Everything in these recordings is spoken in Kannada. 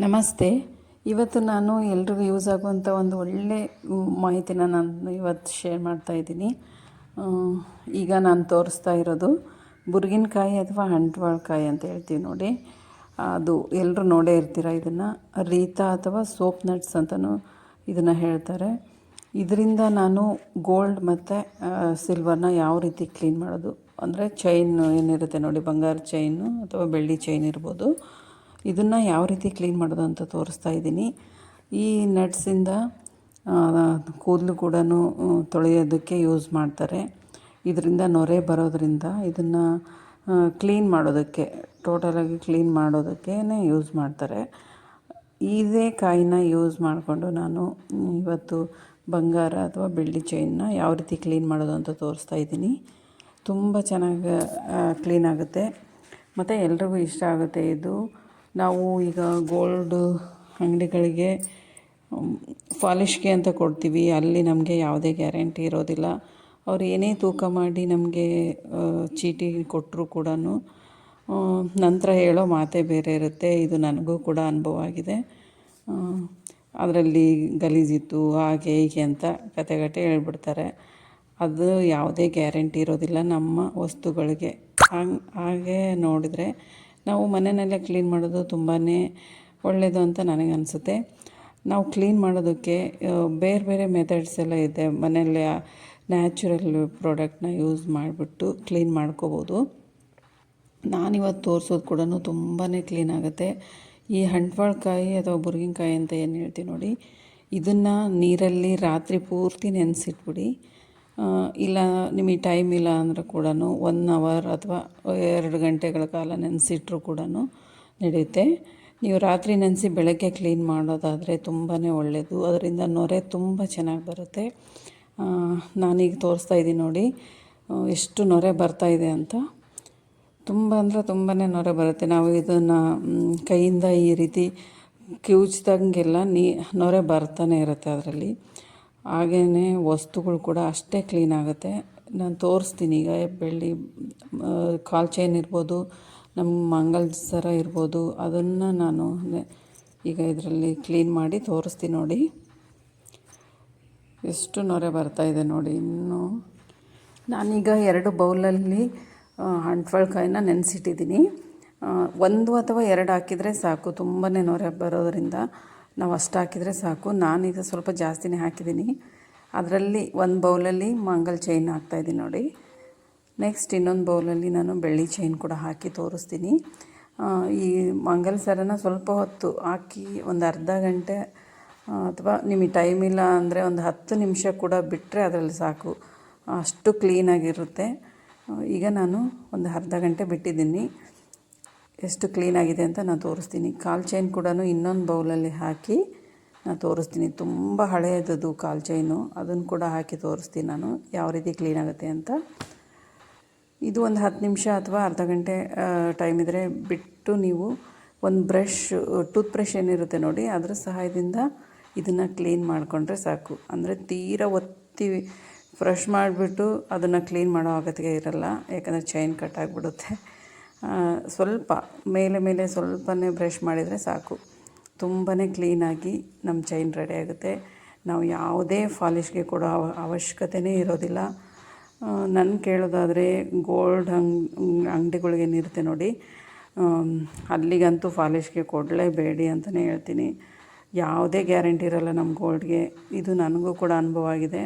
ನಮಸ್ತೆ. ಇವತ್ತು ನಾನು ಎಲ್ರಿಗೂ ಯೂಸ್ ಆಗುವಂಥ ಒಂದು ಒಳ್ಳೆ ಮಾಹಿತಿನ ನಾನು ಇವತ್ತು ಶೇರ್ ಮಾಡ್ತಾಯಿದ್ದೀನಿ. ಈಗ ನಾನು ತೋರಿಸ್ತಾ ಇರೋದು ಬುರ್ಗಿನಕಾಯಿ ಅಥವಾ ಅಂಟ್ವಾಳಕಾಯಿ ಅಂತ ಹೇಳ್ತೀವಿ ನೋಡಿ. ಅದು ಎಲ್ಲರೂ ನೋಡೇ ಇರ್ತೀರ. ಇದನ್ನು ರೀತಾ ಅಥವಾ ಸೋಪ್ ನಟ್ಸ್ ಅಂತಲೂ ಇದನ್ನು ಹೇಳ್ತಾರೆ. ಇದರಿಂದ ನಾನು ಗೋಲ್ಡ್ ಮತ್ತು ಸಿಲ್ವರ್ನ ಯಾವ ರೀತಿ ಕ್ಲೀನ್ ಮಾಡೋದು ಅಂದರೆ ಚೈನ್ ಏನಿರುತ್ತೆ ನೋಡಿ, ಬಂಗಾರ ಚೈನು ಅಥವಾ ಬೆಳ್ಳಿ ಚೈನ್ ಇರ್ಬೋದು, ಇದನ್ನು ಯಾವ ರೀತಿ ಕ್ಲೀನ್ ಮಾಡೋದು ಅಂತ ತೋರಿಸ್ತಾ ಇದ್ದೀನಿ. ಈ ನಟ್ಸಿಂದ ಕೂದಲು ಕೂಡ ತೊಳೆಯೋದಕ್ಕೆ ಯೂಸ್ ಮಾಡ್ತಾರೆ. ಇದರಿಂದ ನೊರೆ ಬರೋದರಿಂದ ಇದನ್ನು ಕ್ಲೀನ್ ಮಾಡೋದಕ್ಕೆ, ಟೋಟಲಾಗಿ ಕ್ಲೀನ್ ಮಾಡೋದಕ್ಕೇ ಯೂಸ್ ಮಾಡ್ತಾರೆ. ಇದೇ ಕಾಯಿನ ಯೂಸ್ ಮಾಡಿಕೊಂಡು ನಾನು ಇವತ್ತು ಬಂಗಾರ ಅಥವಾ ಬೆಳ್ಳಿ ಚೈನ್ನ ಯಾವ ರೀತಿ ಕ್ಲೀನ್ ಮಾಡೋದು ಅಂತ ತೋರಿಸ್ತಾ ಇದ್ದೀನಿ. ತುಂಬ ಚೆನ್ನಾಗಿ ಕ್ಲೀನ್ ಆಗುತ್ತೆ ಮತ್ತು ಎಲ್ರಿಗೂ ಇಷ್ಟ ಆಗುತ್ತೆ ಇದು. ನಾವು ಈಗ ಗೋಲ್ಡು ಅಂಗಡಿಗಳಿಗೆ ಪಾಲಿಷ್ಗೆ ಅಂತ ಕೊಡ್ತೀವಿ, ಅಲ್ಲಿ ನಮಗೆ ಯಾವುದೇ ಗ್ಯಾರಂಟಿ ಇರೋದಿಲ್ಲ. ಅವ್ರು ಏನೇ ತೂಕ ಮಾಡಿ ನಮಗೆ ಚೀಟಿ ಕೊಟ್ಟರು ಕೂಡ ನಂತರ ಹೇಳೋ ಮಾತೇ ಬೇರೆ ಇರುತ್ತೆ. ಇದು ನನಗೂ ಕೂಡ ಅನುಭವ ಆಗಿದೆ. ಅದರಲ್ಲಿ ಗಲೀಜಿತ್ತು ಹಾಗೆ ಹೀಗೆ ಅಂತ ಕತೆ ಹೇಳ್ಬಿಡ್ತಾರೆ. ಅದು ಯಾವುದೇ ಗ್ಯಾರಂಟಿ ಇರೋದಿಲ್ಲ ನಮ್ಮ ವಸ್ತುಗಳಿಗೆ. ಹಾಗೆ ನೋಡಿದರೆ ನಾವು ಮನೆಯಲ್ಲೇ ಕ್ಲೀನ್ ಮಾಡೋದು ತುಂಬಾ ಒಳ್ಳೆಯದು ಅಂತ ನನಗನ್ಸುತ್ತೆ. ನಾವು ಕ್ಲೀನ್ ಮಾಡೋದಕ್ಕೆ ಬೇರೆ ಬೇರೆ ಮೆಥಡ್ಸ್ ಎಲ್ಲ ಇದೆ. ಮನೆಯಲ್ಲೇ ನ್ಯಾಚುರಲ್ ಪ್ರಾಡಕ್ಟ್ನ ಯೂಸ್ ಮಾಡಿಬಿಟ್ಟು ಕ್ಲೀನ್ ಮಾಡ್ಕೋಬೋದು. ನಾನಿವತ್ತು ತೋರಿಸೋದು ಕೂಡ ತುಂಬಾ ಕ್ಲೀನ್ ಆಗುತ್ತೆ. ಈ ಅಂಟ್ವಾಳಕಾಯಿ ಅಥವಾ ಬುರ್ಗಿನಕಾಯಿ ಅಂತ ಏನು ಹೇಳ್ತೀವಿ ನೋಡಿ, ಇದನ್ನು ನೀರಲ್ಲಿ ರಾತ್ರಿ ಪೂರ್ತಿ ನೆನೆಸಿಟ್ಬಿಡಿ. ಇಲ್ಲ ನಿಮಗೆ ಟೈಮ್ ಇಲ್ಲ ಅಂದರೆ ಕೂಡ 1 ಅವರ್ ಅಥವಾ 2 ಗಂಟೆಗಳ ಕಾಲ ನೆನೆಸಿಟ್ರೂ ಕೂಡ ನಡೆಯುತ್ತೆ. ನೀವು ರಾತ್ರಿ ನೆನೆಸಿ ಬೆಳಗ್ಗೆ ಕ್ಲೀನ್ ಮಾಡೋದಾದರೆ ತುಂಬಾ ಒಳ್ಳೆಯದು. ಅದರಿಂದ ನೊರೆ ತುಂಬ ಚೆನ್ನಾಗಿ ಬರುತ್ತೆ. ನಾನೀಗ ತೋರಿಸ್ತಾ ಇದ್ದೀನಿ ನೋಡಿ ಎಷ್ಟು ನೊರೆ ಬರ್ತಾಯಿದೆ ಅಂತ. ತುಂಬ ಅಂದರೆ ತುಂಬಾ ನೊರೆ ಬರುತ್ತೆ. ನಾವು ಇದನ್ನು ಕೈಯಿಂದ ಈ ರೀತಿ ಕಿವುಚ್ದಂಗೆಲ್ಲ ನೊರೆ ಬರ್ತಾನೆ ಇರುತ್ತೆ ಅದರಲ್ಲಿ. ಹಾಗೆಯೇ ವಸ್ತುಗಳು ಕೂಡ ಅಷ್ಟೇ ಕ್ಲೀನ್ ಆಗುತ್ತೆ. ನಾನು ತೋರಿಸ್ತೀನಿ. ಈಗ ಬೆಳ್ಳಿ ಕಾಲ್ ಚೈನ್ ಇರ್ಬೋದು, ನಮ್ಮ ಮಂಗಲ್ ಸರ ಇರ್ಬೋದು, ಅದನ್ನು ನಾನು ಈಗ ಇದರಲ್ಲಿ ಕ್ಲೀನ್ ಮಾಡಿ ತೋರಿಸ್ತೀನಿ ನೋಡಿ. ಎಷ್ಟು ನೊರೆ ಬರ್ತಾಯಿದೆ ನೋಡಿ. ಇನ್ನು ನಾನೀಗ 2 ಬೌಲಲ್ಲಿ ಅಂಟ್ವಾಳಕಾಯಿನ ನೆನೆಸಿಟ್ಟಿದ್ದೀನಿ. 1 ಅಥವಾ 2 ಹಾಕಿದರೆ ಸಾಕು. ತುಂಬಾ ನೊರೆ ಬರೋದರಿಂದ ನಾವು ಅಷ್ಟು ಹಾಕಿದರೆ ಸಾಕು. ನಾನೀಗ ಸ್ವಲ್ಪ ಜಾಸ್ತಿನೇ ಹಾಕಿದ್ದೀನಿ. ಅದರಲ್ಲಿ 1 ಬೌಲಲ್ಲಿ ಮಂಗಲ್ ಚೈನ್ ಹಾಕ್ತಾಯಿದ್ದೀನಿ ನೋಡಿ. ನೆಕ್ಸ್ಟ್ ಇನ್ನೊಂದು ಬೌಲಲ್ಲಿ ನಾನು ಬೆಳ್ಳಿ ಚೈನ್ ಕೂಡ ಹಾಕಿ ತೋರಿಸ್ತೀನಿ. ಈ ಮಂಗಲ್ ಸರನ ಸ್ವಲ್ಪ ಹೊತ್ತು ಹಾಕಿ ಒಂದು ಅರ್ಧ ಗಂಟೆ ಅಥವಾ ನಿಮಗೆ ಟೈಮ್ ಇಲ್ಲ ಅಂದರೆ ಒಂದು 10 ನಿಮಿಷ ಕೂಡ ಬಿಟ್ಟರೆ ಅದರಲ್ಲಿ ಸಾಕು, ಅಷ್ಟು ಕ್ಲೀನಾಗಿರುತ್ತೆ. ಈಗ ನಾನು ಒಂದು ಅರ್ಧ ಗಂಟೆ ಬಿಟ್ಟಿದ್ದೀನಿ. ಎಷ್ಟು ಕ್ಲೀನಾಗಿದೆ ಅಂತ ನಾನು ತೋರಿಸ್ತೀನಿ. ಕಾಲ್ ಚೈನ್ ಕೂಡ ಇನ್ನೊಂದು ಬೌಲಲ್ಲಿ ಹಾಕಿ ನಾನು ತೋರಿಸ್ತೀನಿ. ತುಂಬ ಹಳೆಯದು ಕಾಲ್ ಚೈನು, ಅದನ್ನು ಕೂಡ ಹಾಕಿ ತೋರಿಸ್ತೀನಿ ನಾನು ಯಾವ ರೀತಿ ಕ್ಲೀನ್ ಆಗುತ್ತೆ ಅಂತ. ಇದು ಒಂದು 10 ನಿಮಿಷ ಅಥವಾ ಅರ್ಧ ಗಂಟೆ ಟೈಮ್ ಇದ್ದರೆ ಬಿಟ್ಟು ನೀವು ಒಂದು ಟೂತ್ ಬ್ರಷ್ ಏನಿರುತ್ತೆ ನೋಡಿ, ಅದರ ಸಹಾಯದಿಂದ ಇದನ್ನು ಕ್ಲೀನ್ ಮಾಡಿಕೊಂಡ್ರೆ ಸಾಕು. ಅಂದರೆ ತೀರಾ ಒತ್ತಿ ಫ್ರೆಶ್ ಮಾಡಿಬಿಟ್ಟು ಅದನ್ನು ಕ್ಲೀನ್ ಮಾಡೋ ಅಗತ್ಯ ಇರಲ್ಲ, ಯಾಕಂದರೆ ಚೈನ್ ಕಟ್ ಆಗಿಬಿಡುತ್ತೆ. ಸ್ವಲ್ಪ ಮೇಲೆ ಸ್ವಲ್ಪನೇ ಬ್ರಷ್ ಮಾಡಿದರೆ ಸಾಕು, ತುಂಬಾ ಕ್ಲೀನಾಗಿ ನಮ್ಮ ಚೈನ್ ರೆಡಿ ಆಗುತ್ತೆ. ನಾವು ಯಾವುದೇ ಪಾಲಿಷ್ಗೆ ಕೊಡೋ ಅವಶ್ಯಕತೆಯೇ ಇರೋದಿಲ್ಲ. ನನ್ನ ಕೇಳೋದಾದರೆ ಗೋಲ್ಡ್ ಅಂಗಡಿಗಳಿಗೇನಿರುತ್ತೆ ನೋಡಿ, ಅಲ್ಲಿಗಂತೂ ಪಾಲಿಷ್ಗೆ ಕೊಡಲೇಬೇಡಿ ಅಂತಲೇ ಹೇಳ್ತೀನಿ. ಯಾವುದೇ ಗ್ಯಾರಂಟಿ ಇರೋಲ್ಲ ನಮ್ಮ ಗೋಲ್ಡ್ಗೆ. ಇದು ನನಗೂ ಕೂಡ ಅನುಭವ ಆಗಿದೆ.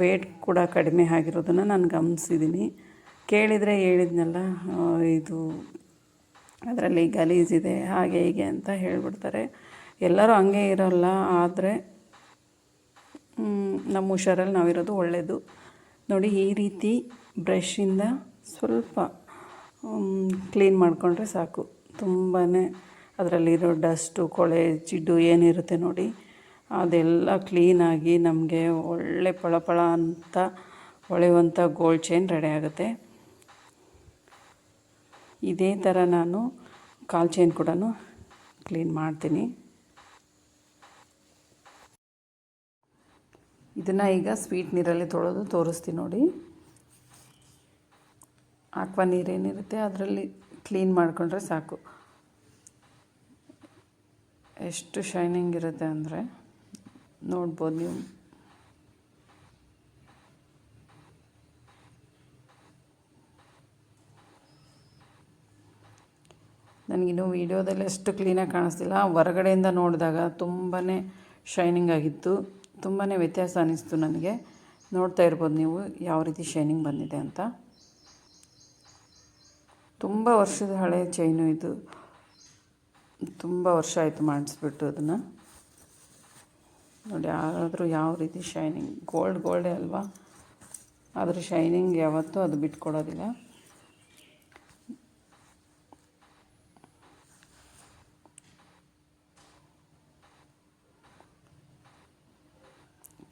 ವೇಟ್ ಕೂಡ ಕಡಿಮೆ ಆಗಿರೋದನ್ನು ನಾನು ಗಮನಿಸಿದ್ದೀನಿ. ಕೇಳಿದರೆ ಹೇಳಿದ್ನಲ್ಲ, ಇದು ಅದರಲ್ಲಿ ಗಲೀಜಿದೆ ಹಾಗೆ ಹೀಗೆ ಅಂತ ಹೇಳ್ಬಿಡ್ತಾರೆ. ಎಲ್ಲರೂ ಹಂಗೆ ಇರೋಲ್ಲ, ಆದರೆ ನಮ್ಮ ಹುಷಾರಲ್ಲಿ ನಾವಿರೋದು ಒಳ್ಳೆಯದು ನೋಡಿ. ಈ ರೀತಿ ಬ್ರಷಿಂದ ಸ್ವಲ್ಪ ಕ್ಲೀನ್ ಮಾಡಿಕೊಂಡ್ರೆ ಸಾಕು. ತುಂಬಾ ಅದರಲ್ಲಿರೋ ಡಸ್ಟು, ಕೊಳೆ, ಜಿಡ್ಡು ಏನಿರುತ್ತೆ ನೋಡಿ, ಅದೆಲ್ಲ ಕ್ಲೀನಾಗಿ ನಮಗೆ ಒಳ್ಳೆ ಫಳ ಅಂತ ಹೊಳೆಯುವಂಥ ಗೋಲ್ಡ್ ಚೈನ್ ರೆಡಿ ಆಗುತ್ತೆ. ಇದೇ ಥರ ನಾನು ಕಾಲ್ ಚೈನ್ ಕೂಡ ಕ್ಲೀನ್ ಮಾಡ್ತೀನಿ. ಇದನ್ನು ಈಗ ಸ್ವೀಟ್ ನೀರಲ್ಲಿ ತೊಳೆದು ತೋರಿಸ್ತೀನಿ ನೋಡಿ. ಆಕ್ವಾ ನೀರೇನಿರುತ್ತೆ ಅದರಲ್ಲಿ ಕ್ಲೀನ್ ಮಾಡಿಕೊಂಡ್ರೆ ಸಾಕು. ಎಷ್ಟು ಶೈನಿಂಗ್ ಇರುತ್ತೆ ಅಂದರೆ ನೋಡ್ಬೋದು ನೀವು. ನನಗಿನ್ನೂ ವೀಡಿಯೋದಲ್ಲಿ ಅಷ್ಟು ಕ್ಲೀನಾಗಿ ಕಾಣಿಸ್ತಿಲ್ಲ, ಹೊರಗಡೆಯಿಂದ ನೋಡಿದಾಗ ತುಂಬಾ ಶೈನಿಂಗ್ ಆಗಿತ್ತು, ತುಂಬಾ ವ್ಯತ್ಯಾಸ ಅನ್ನಿಸ್ತು ನನಗೆ. ನೋಡ್ತಾ ಇರ್ಬೋದು ನೀವು ಯಾವ ರೀತಿ ಶೈನಿಂಗ್ ಬಂದಿದೆ ಅಂತ. ತುಂಬ ವರ್ಷದ ಹಳೆ ಚೈನು ಇದು, ತುಂಬ ವರ್ಷ ಆಯಿತು ಮಾಡಿಸ್ಬಿಟ್ಟು ಅದನ್ನು. ನೋಡಿ ಆದರೂ ಯಾವ ರೀತಿ ಶೈನಿಂಗ್, ಗೋಲ್ಡೇ ಅಲ್ವಾ, ಆದರೆ ಶೈನಿಂಗ್ ಯಾವತ್ತೂ ಅದು ಬಿಟ್ಕೊಡೋದಿಲ್ಲ.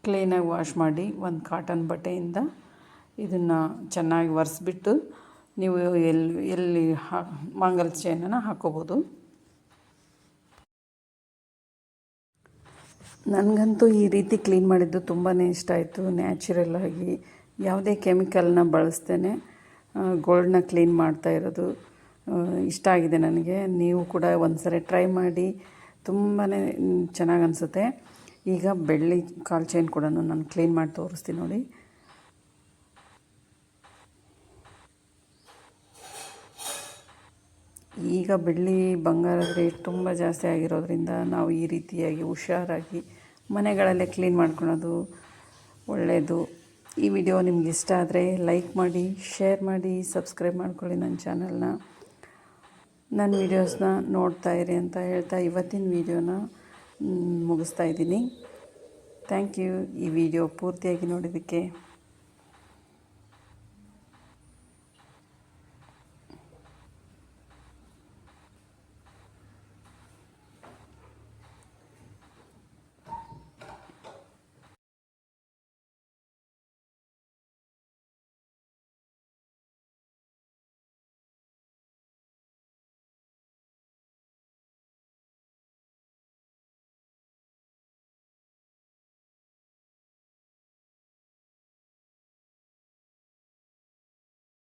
ಕ್ಲೀನಾಗಿ ವಾಶ್ ಮಾಡಿ ಒಂದು ಕಾಟನ್ ಬಟ್ಟೆಯಿಂದ ಇದನ್ನು ಚೆನ್ನಾಗಿ ಒರೆಸ್ಬಿಟ್ಟು ನೀವು ಎಲ್ಲಿ ಮಂಗಲ್ ಚೈನನ್ನು ಹಾಕ್ಕೋಬೋದು. ನನಗಂತೂ ಈ ರೀತಿ ಕ್ಲೀನ್ ಮಾಡಿದ್ದು ತುಂಬಾ ಇಷ್ಟ ಆಯಿತು. ನ್ಯಾಚುರಲ್ಲಾಗಿ ಯಾವುದೇ ಕೆಮಿಕಲ್ನ ಬಳಸ್ದೇ ಗೋಲ್ಡನ್ನ ಕ್ಲೀನ್ ಮಾಡ್ತಾ ಇರೋದು ಇಷ್ಟ ಆಗಿದೆ ನನಗೆ. ನೀವು ಕೂಡ ಒಂದು ಸರಿ ಟ್ರೈ ಮಾಡಿ, ತುಂಬಾ ಚೆನ್ನಾಗಿ ಅನಿಸುತ್ತೆ. ಈಗ ಬೆಳ್ಳಿ ಕಾಲ್ ಚೈನ್ ಕೂಡ ನಾನು ಕ್ಲೀನ್ ಮಾಡಿ ತೋರಿಸ್ತೀನಿ ನೋಡಿ. ಈಗ ಬೆಳ್ಳಿ ಬಂಗಾರದ ರೇಟ್ ತುಂಬ ಜಾಸ್ತಿ ಆಗಿರೋದ್ರಿಂದ ನಾವು ಈ ರೀತಿಯಾಗಿ ಹುಷಾರಾಗಿ ಮನೆಗಳಲ್ಲೇ ಕ್ಲೀನ್ ಮಾಡ್ಕೊಳೋದು ಒಳ್ಳೆಯದು. ಈ ವಿಡಿಯೋ ನಿಮ್ಗೆ ಇಷ್ಟ ಆದರೆ ಲೈಕ್ ಮಾಡಿ, ಶೇರ್ ಮಾಡಿ, ಸಬ್ಸ್ಕ್ರೈಬ್ ಮಾಡ್ಕೊಳ್ಳಿ ನನ್ನ ಚಾನಲ್ನ. ನನ್ನ ವೀಡಿಯೋಸ್ನ ನೋಡ್ತಾ ಇರಿ ಅಂತ ಹೇಳ್ತಾ ಇವತ್ತಿನ ವೀಡಿಯೋನ ಮುಗಿಸ್ತಾ ಇದ್ದೀನಿ. ಥ್ಯಾಂಕ್ ಯು ಈ ವಿಡಿಯೋ ಪೂರ್ತಿಯಾಗಿ ನೋಡಿದ್ದಕ್ಕೆ.